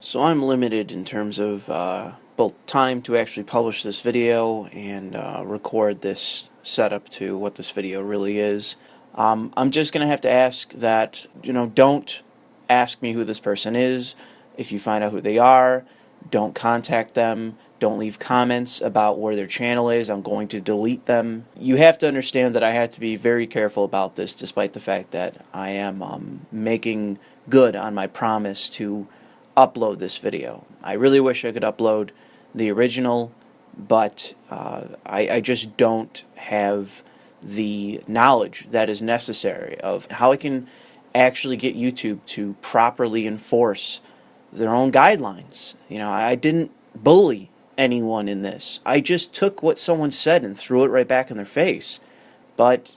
So I'm limited in terms of both time to actually publish this video and record this setup to what this video really is. I'm just going to have to ask that, don't ask me who this person is. If you find out who they are, don't contact them. Don't leave comments about where their channel is. I'm going to delete them. You have to understand that I have to be very careful about this, despite the fact that I am making good on my promise to upload this video. I really wish I could upload the original, but I just don't have the knowledge that is necessary of how I can actually get YouTube to properly enforce their own guidelines. I didn't bully anyone in this. I just took what someone said and threw it right back in their face. But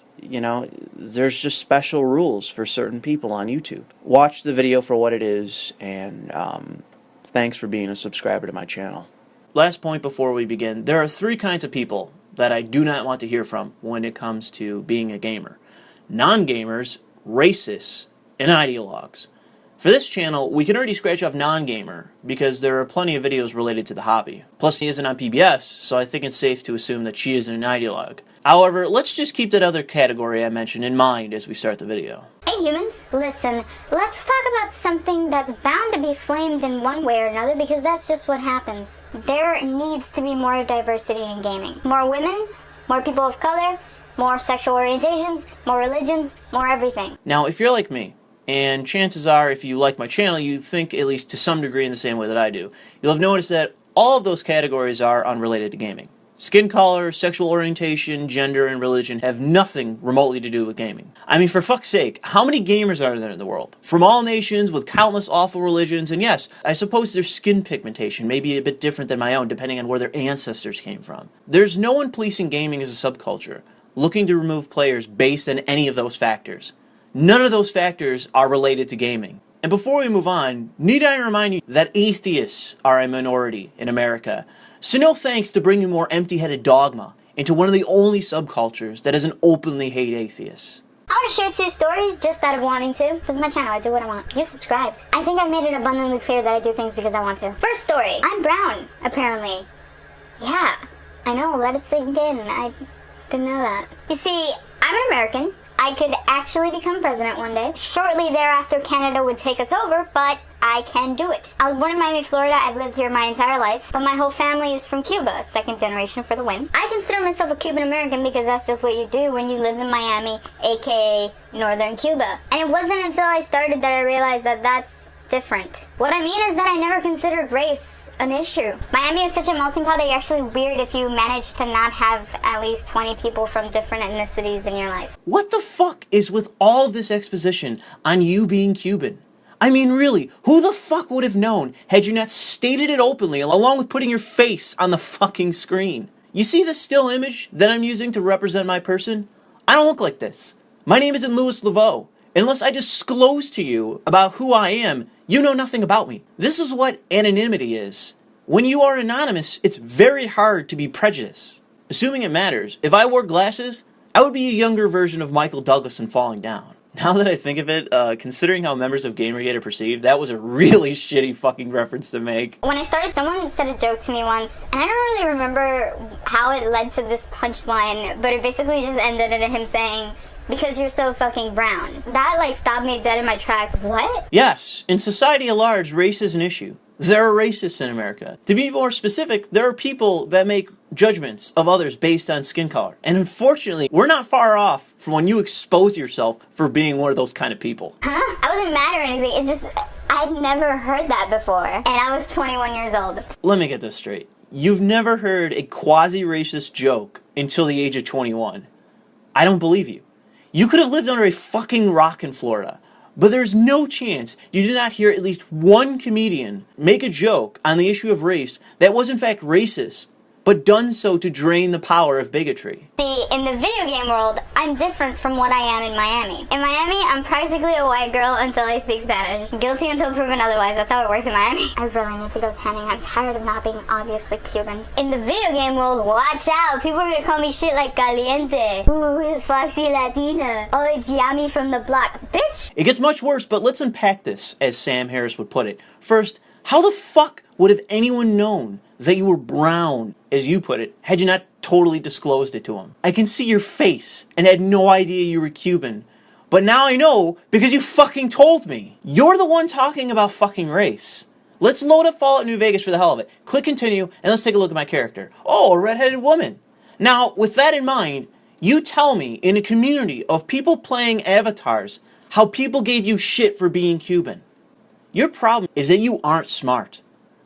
there's just special rules for certain people on YouTube. Watch the video for what it is, and thanks for being a subscriber to my channel. Last point before we begin, there are three kinds of people that I do not want to hear from when it comes to being a gamer. Non-gamers, racists, and ideologues. For this channel, we can already scratch off non-gamer because there are plenty of videos related to the hobby. Plus, he isn't on PBS, so I think it's safe to assume that she isn't an ideologue. However, let's just keep that other category I mentioned in mind as we start the video. Hey humans, listen, let's talk about something that's bound to be flamed in one way or another because that's just what happens. There needs to be more diversity in gaming. More women, more people of color, more sexual orientations, more religions, more everything. Now, if you're like me, and chances are, if you like my channel, you think at least to some degree in the same way that I do, you'll have noticed that all of those categories are unrelated to gaming. Skin color, sexual orientation, gender, and religion have nothing remotely to do with gaming. I mean, for fuck's sake, how many gamers are there in the world? From all nations, with countless awful religions, and yes, I suppose their skin pigmentation may be a bit different than my own, depending on where their ancestors came from. There's no one policing gaming as a subculture, looking to remove players based on any of those factors. None of those factors are related to gaming. And before we move on, need I remind you that atheists are a minority in America. So no thanks to bringing more empty-headed dogma into one of the only subcultures that doesn't openly hate atheists. I want to share two stories just out of wanting to. This is my channel, I do what I want. You subscribed. I think I've made it abundantly clear that I do things because I want to. First story, I'm brown, apparently. Yeah, I know, let it sink in. I didn't know that. You see, I'm an American. I could actually become president one day. Shortly thereafter, Canada would take us over, but I can do it. I was born in Miami, Florida. I've lived here my entire life, but my whole family is from Cuba, second generation for the win. I consider myself a Cuban American because that's just what you do when you live in Miami, aka Northern Cuba. And it wasn't until I started that I realized that that's different. What I mean is that I never considered race an issue. Miami is such a melting pot that you're actually weird if you manage to not have at least 20 people from different ethnicities in your life. What the fuck is with all of this exposition on you being Cuban? I mean, really, who the fuck would have known had you not stated it openly along with putting your face on the fucking screen? You see the still image that I'm using to represent my person? I don't look like this. My name isn't Louis Le Vau. Unless I disclose to you about who I am, you know nothing about me. This is what anonymity is. When you are anonymous, it's very hard to be prejudiced. Assuming it matters, if I wore glasses, I would be a younger version of Michael Douglas in Falling Down. Now that I think of it, considering how members of Gamergate are perceived, that was a really shitty fucking reference to make. When I started, someone said a joke to me once, and I don't really remember how it led to this punchline, but it basically just ended in him saying, "Because you're so fucking brown." That stopped me dead in my tracks. What? Yes, in society at large, race is an issue. There are racists in America. To be more specific, there are people that make judgments of others based on skin color. And unfortunately, we're not far off from when you expose yourself for being one of those kind of people. Huh? I wasn't mad or anything. It's just, I'd never heard that before. And I was 21 years old. Let me get this straight. You've never heard a quasi-racist joke until the age of 21. I don't believe you. You could have lived under a fucking rock in Florida, but there's no chance you did not hear at least one comedian make a joke on the issue of race that was in fact racist, but done so to drain the power of bigotry. See, in the video game world, I'm different from what I am in Miami. In Miami, I'm practically a white girl until I speak Spanish. Guilty until proven otherwise. That's how it works in Miami. I really need to go tanning. I'm tired of not being obviously Cuban. In the video game world, watch out. People are gonna call me shit like caliente. Ooh, foxy Latina. Oh, it's Yami from the block. Bitch! It gets much worse, but let's unpack this, as Sam Harris would put it. First, How the fuck would have anyone known that you were brown, as you put it, had you not totally disclosed it to them? I can see your face and had no idea you were Cuban. But now I know because you fucking told me. You're the one talking about fucking race. Let's load up Fallout New Vegas for the hell of it. Click continue and let's take a look at my character. Oh, a redheaded woman. Now, with that in mind, you tell me in a community of people playing avatars how people gave you shit for being Cuban. Your problem is that you aren't smart.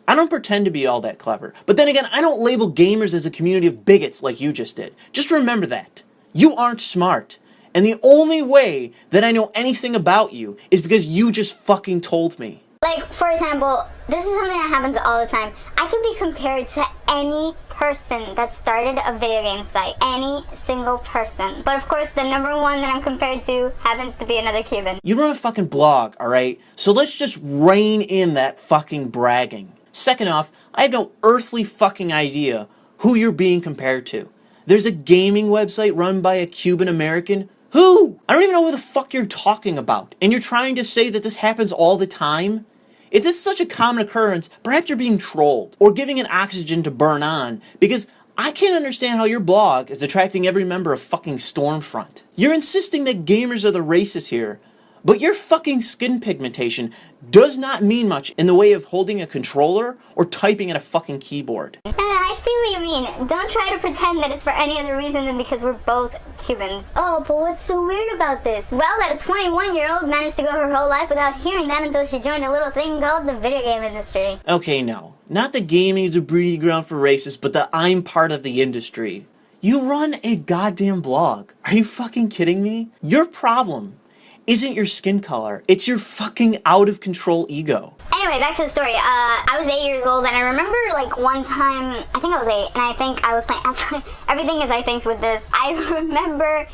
I don't pretend to be all that clever. But then again, I don't label gamers as a community of bigots like you just did. Just remember that. You aren't smart. And the only way that I know anything about you is because you just fucking told me. Like, for example, this is something that happens all the time. I could be compared to any person that started a video game site. Any single person. But of course, the number one that I'm compared to happens to be another Cuban. You run a fucking blog, alright? So let's just rein in that fucking bragging. Second off, I have no earthly fucking idea who you're being compared to. There's a gaming website run by a Cuban American. Who? I don't even know who the fuck you're talking about. And you're trying to say that this happens all the time? If this is such a common occurrence, perhaps you're being trolled or giving it oxygen to burn on, because I can't understand how your blog is attracting every member of fucking Stormfront. You're insisting that gamers are the racists here, but your fucking skin pigmentation does not mean much in the way of holding a controller or typing at a fucking keyboard. I see what you mean. Don't try to pretend that it's for any other reason than because we're both Cubans. Oh, but what's so weird about this? Well, that a 21-year-old managed to go her whole life without hearing that until she joined a little thing called the video game industry. Okay, no. Not that gaming is a breeding ground for racists, but that I'm part of the industry. You run a goddamn blog. Are you fucking kidding me? Your problem isn't your skin color. It's your fucking out-of-control ego. Anyway, back to the story. I was 8 years old, and I remember, like, one time, I think I was 8, and I think I was playing, everything is I think with this. I remember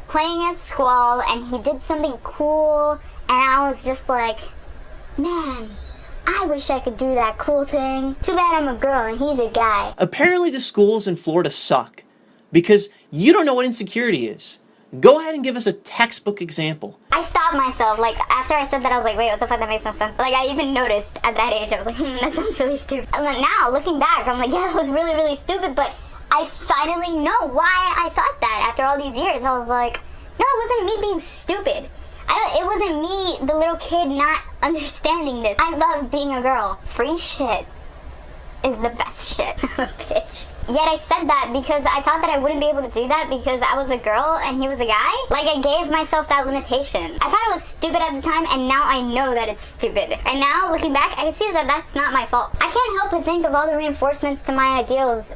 playing as Squall, and he did something cool, and I was just like, man, I wish I could do that cool thing. Too bad I'm a girl, and he's a guy. Apparently the schools in Florida suck, because you don't know what insecurity is. Go ahead and give us a textbook example. I stopped myself, like, after I said that, I was like, wait, what the fuck, that makes no sense. Like, I even noticed at that age, I was like, that sounds really stupid. And then now, looking back, I'm like, yeah, it was really, really stupid, but I finally know why I thought that after all these years. I was like, no, it wasn't me being stupid. It wasn't me, the little kid, not understanding this. I love being a girl. Free shit is the best shit. Bitch. Yet I said that because I thought that I wouldn't be able to do that because I was a girl and he was a guy. Like, I gave myself that limitation. I thought it was stupid at the time, and now I know that it's stupid. And now, looking back, I can see that that's not my fault. I can't help but think of all the reinforcements to my ideals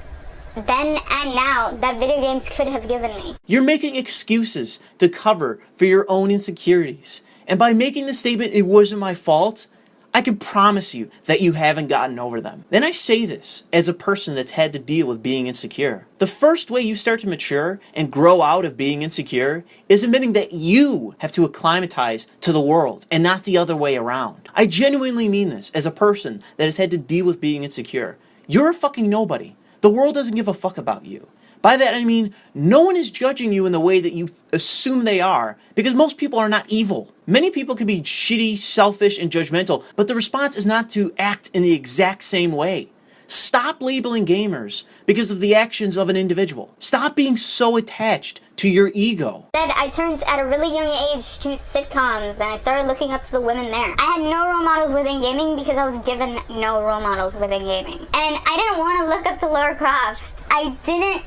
then and now that video games could have given me. You're making excuses to cover for your own insecurities. And by making the statement, it wasn't my fault, I can promise you that you haven't gotten over them. And I say this as a person that's had to deal with being insecure. The first way you start to mature and grow out of being insecure is admitting that you have to acclimatize to the world and not the other way around. I genuinely mean this as a person that has had to deal with being insecure. You're a fucking nobody. The world doesn't give a fuck about you. By that I mean, no one is judging you in the way that you assume they are, because most people are not evil. Many people can be shitty, selfish, and judgmental, but the response is not to act in the exact same way. Stop labeling gamers because of the actions of an individual. Stop being so attached to your ego. I turned at a really young age to sitcoms, and I started looking up to the women there. I had no role models within gaming because I was given no role models within gaming. And I didn't want to look up to Lara Croft. I didn't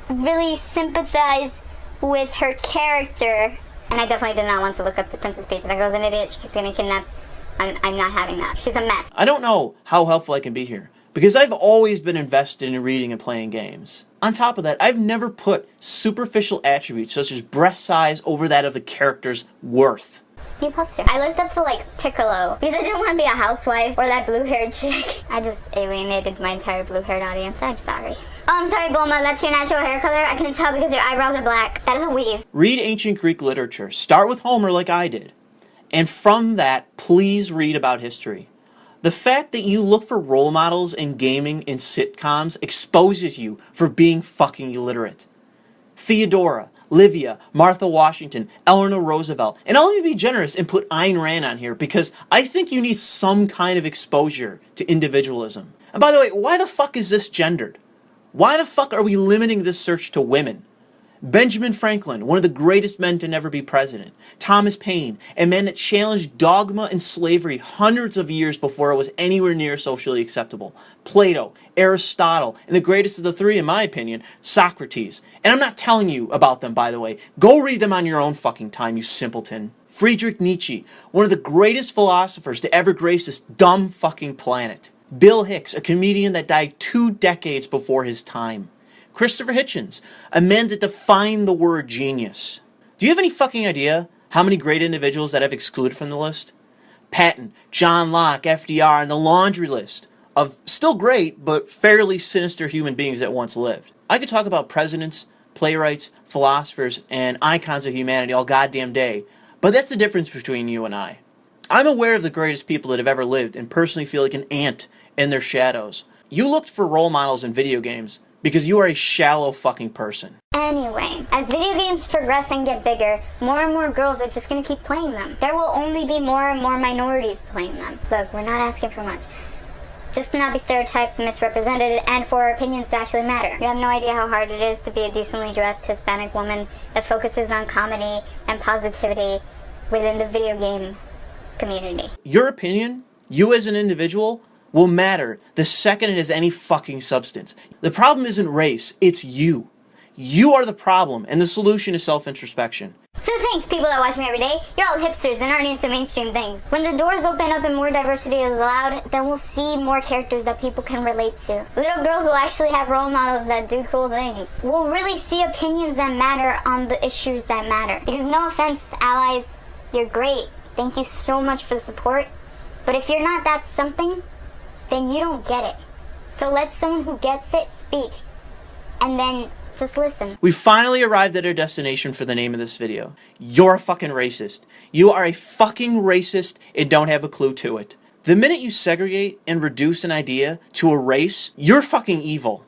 really sympathize with her character, and I definitely did not want to look up to Princess Peach. That girl's an idiot. She keeps getting kidnapped. I'm not having that. She's a mess. I don't know how helpful I can be here, because I've always been invested in reading and playing games. On top of that, I've never put superficial attributes such as breast size over that of the character's worth. You poster. I looked up to, like, Piccolo because I didn't want to be a housewife or that blue-haired chick. I just alienated my entire blue-haired audience. I'm sorry. Oh, I'm sorry, Bulma. That's your natural hair color? I couldn't tell because your eyebrows are black. That is a weave. Read ancient Greek literature. Start with Homer like I did. And from that, please read about history. The fact that you look for role models in gaming and sitcoms exposes you for being fucking illiterate. Theodora, Livia, Martha Washington, Eleanor Roosevelt. And I'll even be generous and put Ayn Rand on here because I think you need some kind of exposure to individualism. And by the way, why the fuck is this gendered? Why the fuck are we limiting this search to women? Benjamin Franklin, one of the greatest men to never be president. Thomas Paine, a man that challenged dogma and slavery hundreds of years before it was anywhere near socially acceptable. Plato, Aristotle, and the greatest of the three, in my opinion, Socrates. And I'm not telling you about them, by the way. Go read them on your own fucking time, you simpleton. Friedrich Nietzsche, one of the greatest philosophers to ever grace this dumb fucking planet. Bill Hicks, a comedian that died 2 decades before his time. Christopher Hitchens, a man that defined the word genius. Do you have any fucking idea how many great individuals that I've excluded from the list? Patton, John Locke, FDR, and the laundry list of still great but fairly sinister human beings that once lived. I could talk about presidents, playwrights, philosophers, and icons of humanity all goddamn day, but that's the difference between you and I. I'm aware of the greatest people that have ever lived and personally feel like an ant in their shadows. You looked for role models in video games because you are a shallow fucking person. Anyway, as video games progress and get bigger, more and more girls are just gonna keep playing them. There will only be more and more minorities playing them. Look, we're not asking for much. Just to not be stereotyped and misrepresented, and for our opinions to actually matter. You have no idea how hard it is to be a decently dressed Hispanic woman that focuses on comedy and positivity within the video game community. Your opinion, you as an individual, will matter the second it has any fucking substance. The problem isn't race, it's you. You are the problem, and the solution is self-introspection. So thanks, people that watch me every day. You're all hipsters and aren't into mainstream things. When the doors open up and more diversity is allowed, then we'll see more characters that people can relate to. Little girls will actually have role models that do cool things. We'll really see opinions that matter on the issues that matter. Because no offense, allies, you're great. Thank you so much for the support. But if you're not that something, then you don't get it. So let someone who gets it speak. And then just listen. We finally arrived at our destination for the name of this video. You're a fucking racist. You are a fucking racist and don't have a clue to it. The minute you segregate and reduce an idea to a race, you're fucking evil.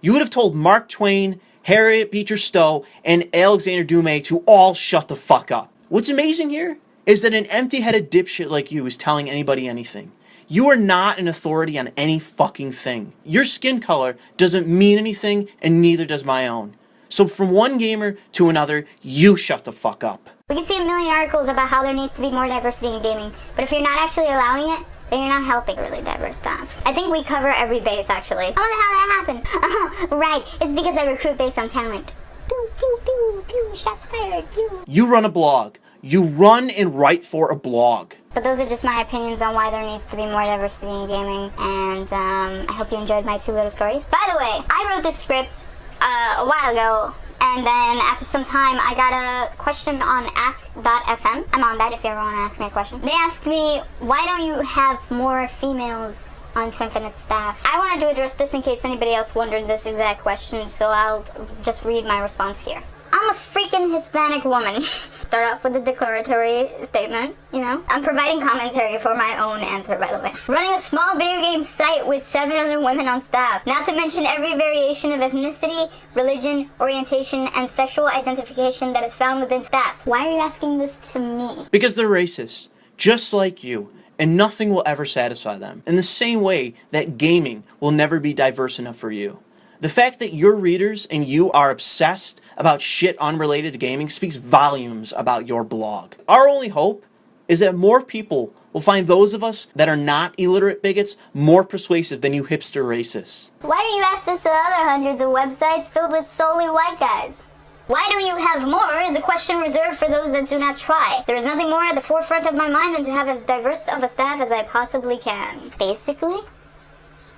You would have told Mark Twain, Harriet Beecher Stowe, and Alexander Dumas to all shut the fuck up. What's amazing here is that an empty-headed dipshit like you is telling anybody anything. You are not an authority on any fucking thing. Your skin color doesn't mean anything, and neither does my own. So from one gamer to another, you shut the fuck up. We can see a million articles about how there needs to be more diversity in gaming, but if you're not actually allowing it, then you're not helping really diverse stuff. I think we cover every base, actually. How the hell that happened? Right, it's because I recruit based on talent. Pew, pew, pew, pew, shots fired, pew. You run a blog. You run and write for a blog. But those are just my opinions on why there needs to be more diversity in gaming, and I hope you enjoyed my 2 little stories. By the way, I wrote this script a while ago, and then after some time I got a question on ask.fm. I'm on that if you ever want to ask me a question. They asked me, why don't you have more females on To Infinite staff? I wanted to address this in case anybody else wondered this exact question, so I'll just read my response here. I'm a freaking Hispanic woman. Start off with a declaratory statement, you know. I'm providing commentary for my own answer, by the way. Running a small video game site with 7 other women on staff. Not to mention every variation of ethnicity, religion, orientation, and sexual identification that is found within staff. Why are you asking this to me? Because they're racist, just like you, and nothing will ever satisfy them. In the same way that gaming will never be diverse enough for you. The fact that your readers and you are obsessed about shit unrelated to gaming speaks volumes about your blog. Our only hope is that more people will find those of us that are not illiterate bigots more persuasive than you hipster racists. Why don't you ask this to other hundreds of websites filled with solely white guys? Why don't you have more is a question reserved for those that do not try. There is nothing more at the forefront of my mind than to have as diverse of a staff as I possibly can. Basically,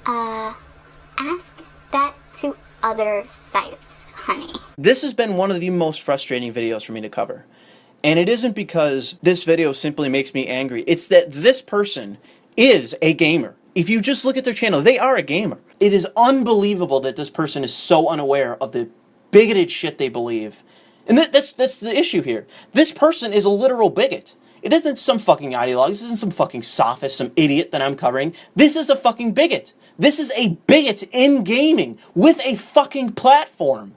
ask that to other sites, honey. This has been one of the most frustrating videos for me to cover. And it isn't because this video simply makes me angry. It's that this person is a gamer. If you just look at their channel, they are a gamer. It is unbelievable that this person is so unaware of the bigoted shit they believe. And that's the issue here. This person is a literal bigot. It isn't some fucking ideologue. This isn't some fucking sophist, some idiot that I'm covering. This is a fucking bigot. This is a bigot in gaming with a fucking platform.